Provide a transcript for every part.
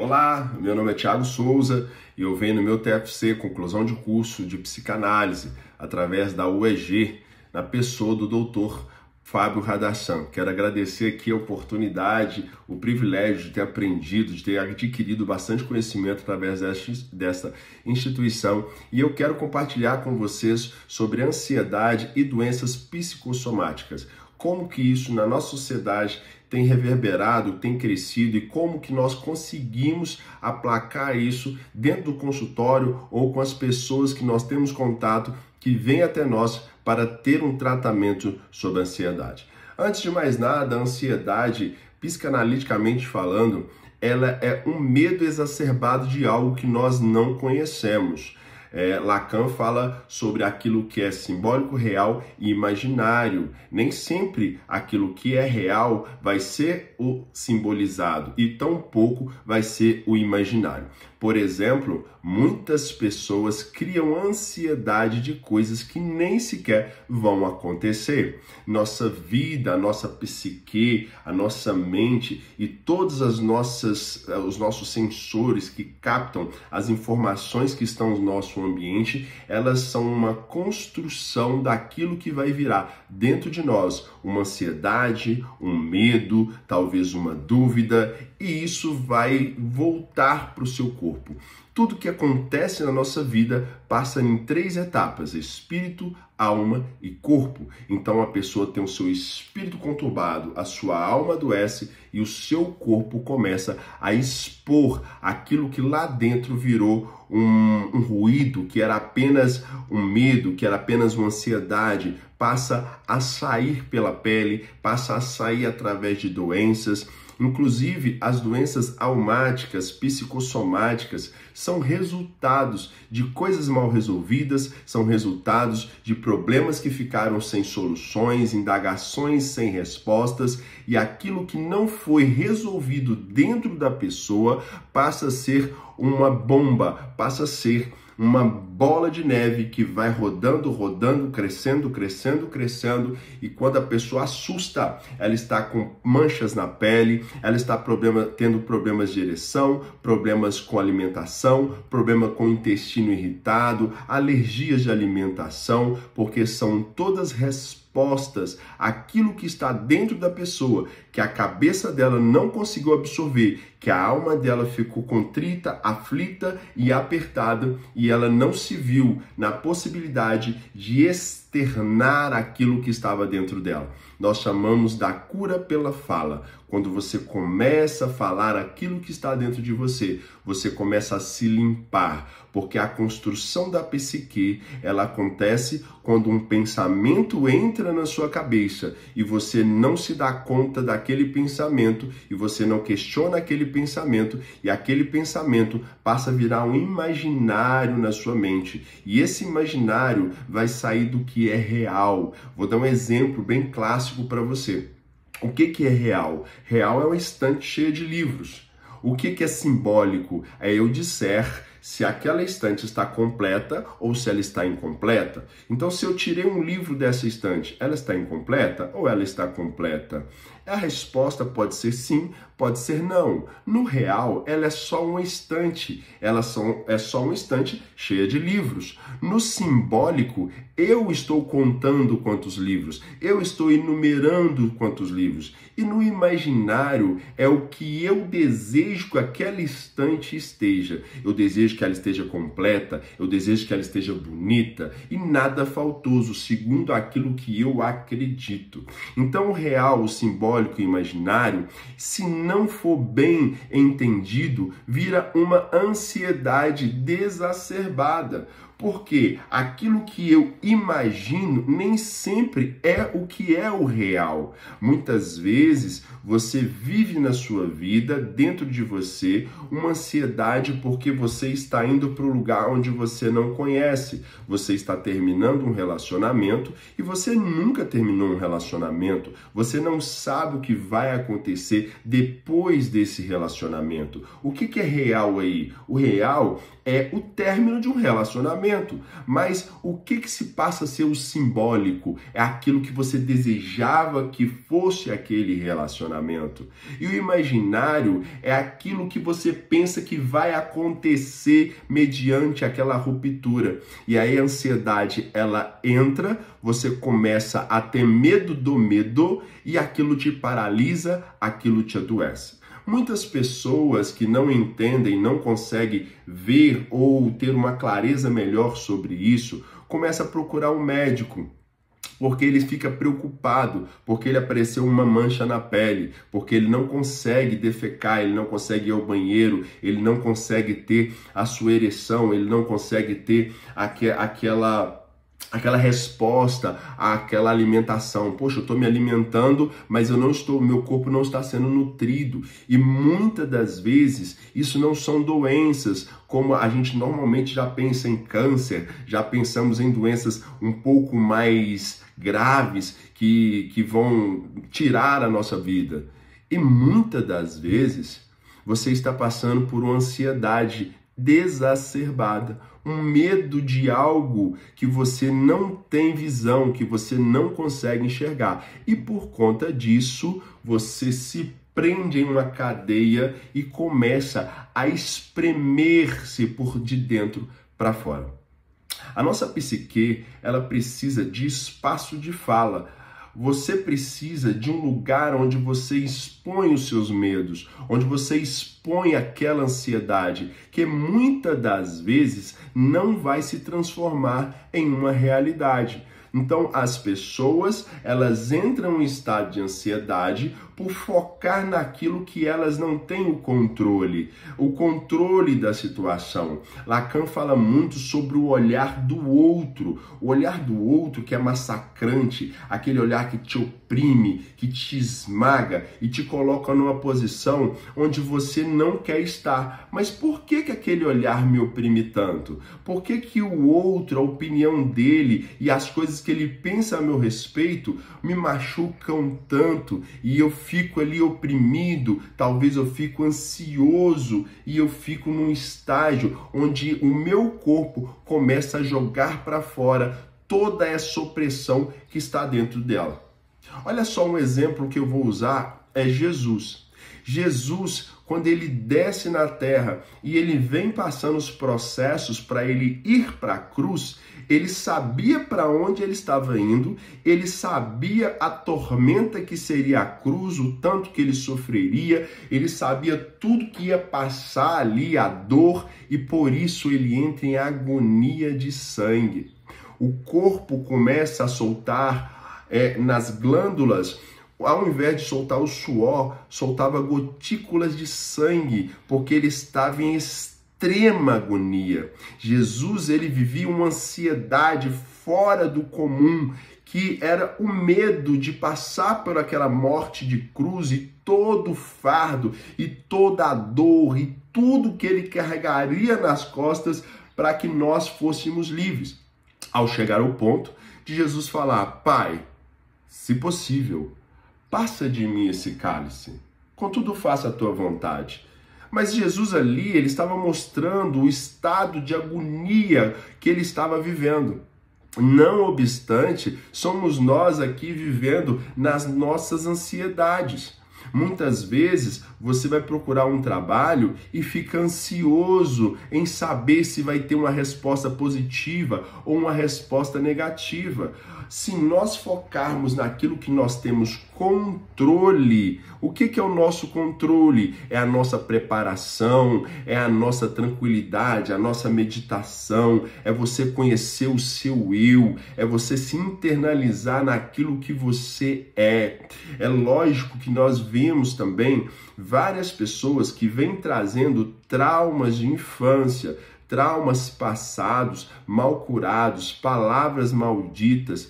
Olá, meu nome é Thiago Souza e eu venho no meu TFC, conclusão de curso de psicanálise, através da UEG, na pessoa do Dr. Fábio Radassan. Quero agradecer aqui a oportunidade, o privilégio de ter aprendido, de ter adquirido bastante conhecimento através dessa instituição, e eu quero compartilhar com vocês sobre ansiedade e doenças psicossomáticas. Como que isso na nossa sociedade tem reverberado, tem crescido e como que nós conseguimos aplacar isso dentro do consultório ou com as pessoas que nós temos contato que vêm até nós para ter um tratamento sobre a ansiedade. Antes de mais nada, a ansiedade, psicanaliticamente falando, ela é um medo exacerbado de algo que nós não conhecemos. Lacan fala sobre aquilo que é simbólico, real e imaginário. Nem sempre aquilo que é real vai ser o simbolizado e tampouco vai ser o imaginário. Por exemplo, muitas pessoas criam ansiedade de coisas que nem sequer vão acontecer. Nossa vida, a nossa psique, a nossa mente e todos os nossos sensores que captam as informações que estão no nosso ambiente, elas são uma construção daquilo que vai virar dentro de nós, uma ansiedade, um medo, talvez uma dúvida, e isso vai voltar para o seu corpo. Tudo que acontece na nossa vida passa em 3 etapas: espírito, alma e corpo. Então a pessoa tem o seu espírito conturbado, a sua alma adoece e o seu corpo começa a expor aquilo que lá dentro virou um ruído, que era apenas um medo, que era apenas uma ansiedade, passa a sair pela pele, passa a sair através de doenças. Inclusive, as doenças almáticas, psicossomáticas, são resultados de coisas mal resolvidas, são resultados de problemas que ficaram sem soluções, indagações sem respostas, e aquilo que não foi resolvido dentro da pessoa passa a ser uma bomba, passa a ser uma bola de neve que vai rodando, crescendo, e quando a pessoa assusta, ela está com manchas na pele, ela está tendo problemas de ereção, problemas com alimentação, problema com o intestino irritado, alergias de alimentação, porque são todas respostas àquilo que está dentro da pessoa, que a cabeça dela não conseguiu absorver, que a alma dela ficou contrita, aflita e apertada, e ela não se viu na possibilidade de externar aquilo que estava dentro dela. Nós chamamos da cura pela fala. Quando você começa a falar aquilo que está dentro de você, você começa a se limpar, porque a construção da psique, ela acontece quando um pensamento entra na sua cabeça e você não se dá conta daquele pensamento e você não questiona aquele pensamento, e aquele pensamento passa a virar um imaginário na sua mente, e esse imaginário vai sair do que é real. Vou dar um exemplo bem clássico para você. O que é real? Real é uma estante cheia de livros. O que é simbólico? É eu disser se aquela estante está completa ou se ela está incompleta. Então, se eu tirei um livro dessa estante, ela está incompleta ou ela está completa? A resposta pode ser sim, pode ser não. No real, ela é só uma estante. É só uma estante cheia de livros. No simbólico, eu estou contando quantos livros, eu estou enumerando quantos livros. E no imaginário, é o que eu desejo que aquela estante esteja. Eu desejo que ela esteja completa, eu desejo que ela esteja bonita e nada faltoso, segundo aquilo que eu acredito. Então, o real, o simbólico e o imaginário, se não for bem entendido, vira uma ansiedade desacerbada. Porque aquilo que eu imagino nem sempre é o que é o real. Muitas vezes você vive na sua vida, dentro de você, uma ansiedade porque você está indo para um lugar onde você não conhece. Você está terminando um relacionamento e você nunca terminou um relacionamento. Você não sabe o que vai acontecer depois desse relacionamento. O que é real aí? O real é o término de um relacionamento. relacionamento. Mas o que se passa a ser o simbólico? É aquilo que você desejava que fosse aquele relacionamento. E o imaginário é aquilo que você pensa que vai acontecer mediante aquela ruptura. E aí a ansiedade, ela entra, você começa a ter medo do medo e aquilo te paralisa, aquilo te adoece. Muitas pessoas que não entendem, não conseguem ver ou ter uma clareza melhor sobre isso, começam a procurar um médico, porque ele fica preocupado, porque ele apareceu uma mancha na pele, porque ele não consegue defecar, ele não consegue ir ao banheiro, ele não consegue ter a sua ereção, ele não consegue ter aquela resposta àquela alimentação. Poxa, eu estou me alimentando, mas meu corpo não está sendo nutrido. E muitas das vezes isso não são doenças, como a gente normalmente já pensa em câncer, já pensamos em doenças um pouco mais graves que vão tirar a nossa vida. E muitas das vezes você está passando por uma ansiedade desacerbada, um medo de algo que você não tem visão, que você não consegue enxergar. E por conta disso, você se prende em uma cadeia e começa a espremer-se por de dentro para fora. A nossa psique, ela precisa de espaço de fala. Você precisa de um lugar onde você expõe os seus medos, onde você expõe aquela ansiedade, que muitas das vezes não vai se transformar em uma realidade. Então, as pessoas, elas entram em estado de ansiedade por focar naquilo que elas não têm o controle da situação. Lacan fala muito sobre o olhar do outro que é massacrante, aquele olhar que te oprime, que te esmaga e te coloca numa posição onde você não quer estar. Mas por que aquele olhar me oprime tanto? Por que o outro, a opinião dele e as coisas que ele pensa a meu respeito me machucam tanto e eu fico ali oprimido, talvez eu fico ansioso e eu fico num estágio onde o meu corpo começa a jogar para fora toda essa opressão que está dentro dela. Olha só um exemplo que eu vou usar, é Jesus. Jesus, quando ele desce na terra e ele vem passando os processos para ele ir para a cruz, ele sabia para onde ele estava indo, ele sabia a tormenta que seria a cruz, o tanto que ele sofreria, ele sabia tudo que ia passar ali, a dor, e por isso ele entra em agonia de sangue. O corpo começa a soltar nas glândulas, ao invés de soltar o suor, soltava gotículas de sangue, porque ele estava em extrema agonia. Jesus, ele vivia uma ansiedade fora do comum, que era o medo de passar por aquela morte de cruz e todo o fardo e toda a dor e tudo que ele carregaria nas costas para que nós fôssemos livres. Ao chegar ao ponto de Jesus falar: Pai, se possível, passa de mim esse cálice, contudo faça a tua vontade. Mas Jesus ali, ele estava mostrando o estado de agonia que ele estava vivendo. Não obstante, somos nós aqui vivendo nas nossas ansiedades. Muitas vezes você vai procurar um trabalho e fica ansioso em saber se vai ter uma resposta positiva ou uma resposta negativa. Se nós focarmos naquilo que nós temos controle, o que é o nosso controle? É a nossa preparação, é a nossa tranquilidade, a nossa meditação, é você conhecer o seu eu, é você se internalizar naquilo que você é. É lógico que nós vemos também várias pessoas que vêm trazendo traumas de infância, traumas passados, mal curados, palavras malditas,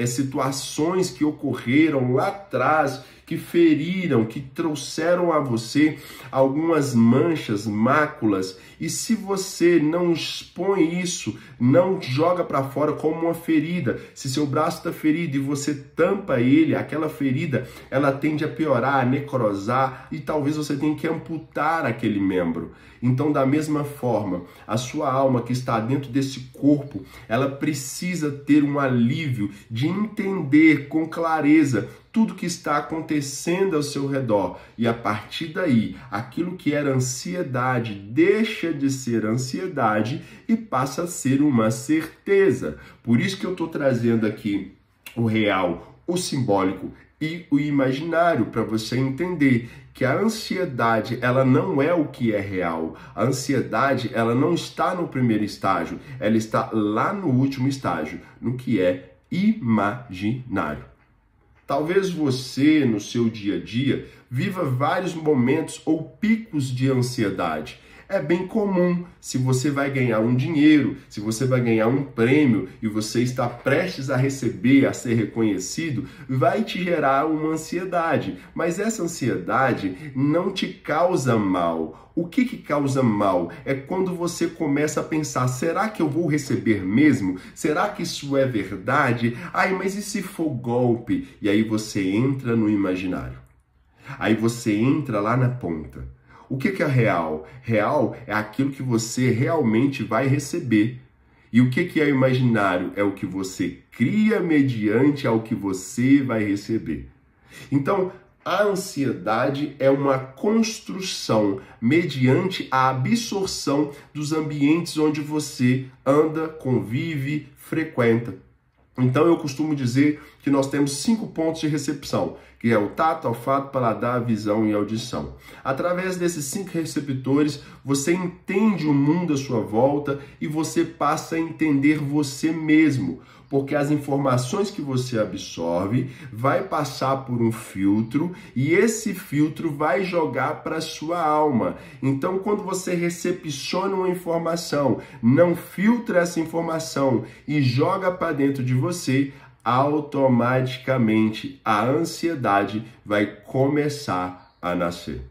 situações que ocorreram lá atrás, que feriram, que trouxeram a você algumas manchas, máculas, e se você não expõe isso, não joga para fora como uma ferida, se seu braço está ferido e você tampa ele, aquela ferida, ela tende a piorar, a necrosar, e talvez você tenha que amputar aquele membro. Então, da mesma forma, a sua alma que está dentro desse corpo, ela precisa ter um alívio de entender com clareza tudo que está acontecendo ao seu redor. E a partir daí, aquilo que era ansiedade deixa de ser ansiedade e passa a ser uma certeza. Por isso que eu estou trazendo aqui o real, o simbólico e o imaginário, para você entender que a ansiedade, ela não é o que é real. A ansiedade, ela não está no primeiro estágio, ela está lá no último estágio, no que é imaginário. Talvez você, no seu dia a dia, viva vários momentos ou picos de ansiedade. É bem comum, se você vai ganhar um dinheiro, se você vai ganhar um prêmio e você está prestes a receber, a ser reconhecido, vai te gerar uma ansiedade. Mas essa ansiedade não te causa mal. O que causa mal é quando você começa a pensar, será que eu vou receber mesmo? Será que isso é verdade? Ai, mas e se for golpe? E aí você entra no imaginário. Aí você entra lá na ponta. O que é real? Real é aquilo que você realmente vai receber. E o que é imaginário? É o que você cria mediante ao que você vai receber. Então, a ansiedade é uma construção mediante a absorção dos ambientes onde você anda, convive, frequenta. Então eu costumo dizer que nós temos 5 pontos de recepção, que é o tato, olfato, paladar, visão e audição. Através desses 5 receptores, você entende o mundo à sua volta e você passa a entender você mesmo, porque as informações que você absorve vai passar por um filtro e esse filtro vai jogar para a sua alma. Então, quando você recepciona uma informação, não filtra essa informação e joga para dentro de você, automaticamente a ansiedade vai começar a nascer.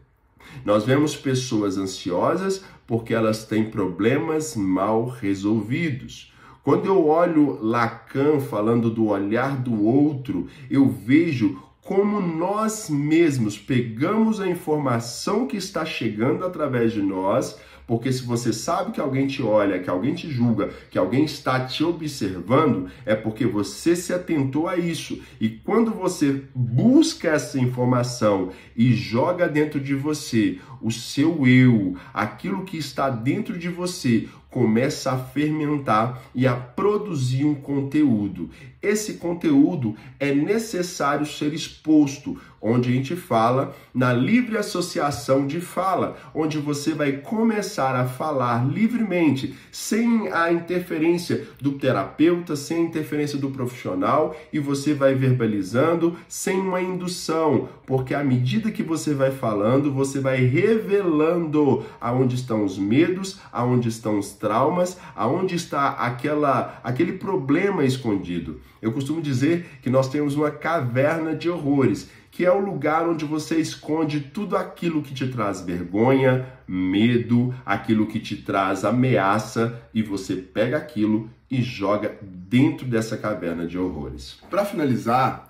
Nós vemos pessoas ansiosas porque elas têm problemas mal resolvidos. Quando eu olho Lacan falando do olhar do outro, eu vejo como nós mesmos pegamos a informação que está chegando através de nós, porque se você sabe que alguém te olha, que alguém te julga, que alguém está te observando, é porque você se atentou a isso. E quando você busca essa informação e joga dentro de você o seu eu, aquilo que está dentro de você, começa a fermentar e a produzir um conteúdo. Esse conteúdo é necessário ser exposto, onde a gente fala na livre associação de fala, onde você vai começar a falar livremente, sem a interferência do terapeuta, sem a interferência do profissional, e você vai verbalizando sem uma indução, porque à medida que você vai falando, você vai revelando aonde estão os medos, aonde estão os traumas, aonde está aquele problema escondido. Eu costumo dizer que nós temos uma caverna de horrores, que é o lugar onde você esconde tudo aquilo que te traz vergonha, medo, aquilo que te traz ameaça, e você pega aquilo e joga dentro dessa caverna de horrores. Para finalizar,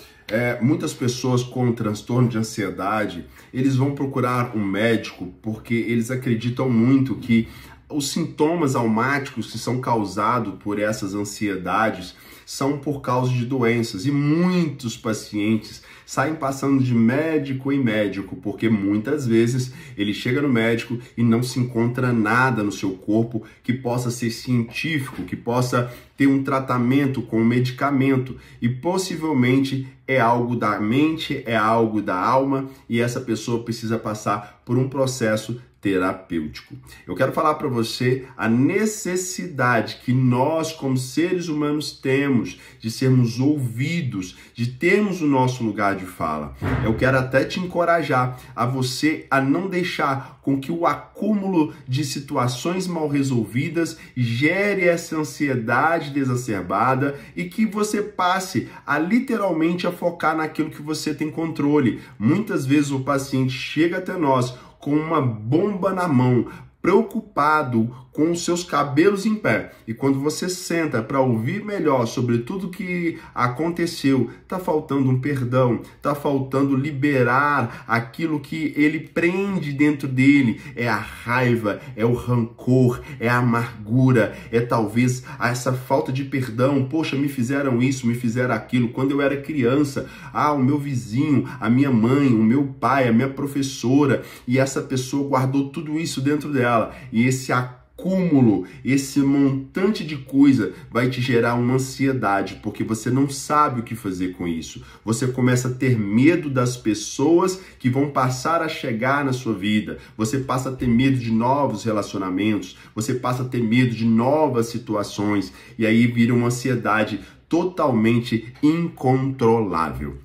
muitas pessoas com transtorno de ansiedade, eles vão procurar um médico porque eles acreditam muito que os sintomas almáticos que são causados por essas ansiedades são por causa de doenças, e muitos pacientes saem passando de médico em médico, porque muitas vezes ele chega no médico e não se encontra nada no seu corpo que possa ser científico, que possa ter um tratamento com um medicamento, e possivelmente é algo da mente, é algo da alma, e essa pessoa precisa passar por um processo terapêutico. Eu quero falar para você a necessidade que nós, como seres humanos, temos de sermos ouvidos, de termos o nosso lugar de fala. Eu quero até te encorajar a você a não deixar com que o acúmulo de situações mal resolvidas gere essa ansiedade exacerbada e que você passe a literalmente a focar naquilo que você tem controle. Muitas vezes o paciente chega até nós com uma bomba na mão, preocupado com os seus cabelos em pé. E quando você senta para ouvir melhor sobre tudo que aconteceu, tá faltando um perdão, tá faltando liberar aquilo que ele prende dentro dele. É a raiva, é o rancor, é a amargura, é talvez essa falta de perdão. Poxa, me fizeram isso, me fizeram aquilo. Quando eu era criança, o meu vizinho, a minha mãe, o meu pai, a minha professora, e essa pessoa guardou tudo isso dentro dela. E esse acúmulo, esse montante de coisa vai te gerar uma ansiedade, porque você não sabe o que fazer com isso. Você começa a ter medo das pessoas que vão passar a chegar na sua vida. Você passa a ter medo de novos relacionamentos, você passa a ter medo de novas situações, e aí vira uma ansiedade totalmente incontrolável.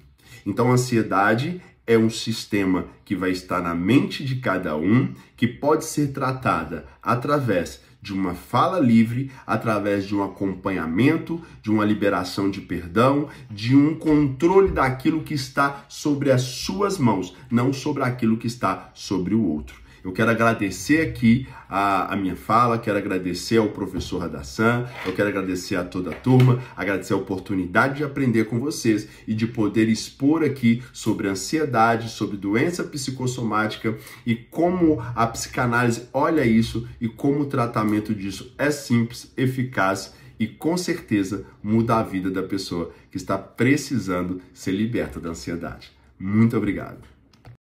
Então, a ansiedade é um sistema que vai estar na mente de cada um, que pode ser tratada através de uma fala livre, através de um acompanhamento, de uma liberação de perdão, de um controle daquilo que está sobre as suas mãos, não sobre aquilo que está sobre o outro. Eu quero agradecer aqui a minha fala, quero agradecer ao professor Hadassan, eu quero agradecer a toda a turma, agradecer a oportunidade de aprender com vocês e de poder expor aqui sobre ansiedade, sobre doença psicossomática e como a psicanálise olha isso e como o tratamento disso é simples, eficaz e com certeza muda a vida da pessoa que está precisando ser liberta da ansiedade. Muito obrigado.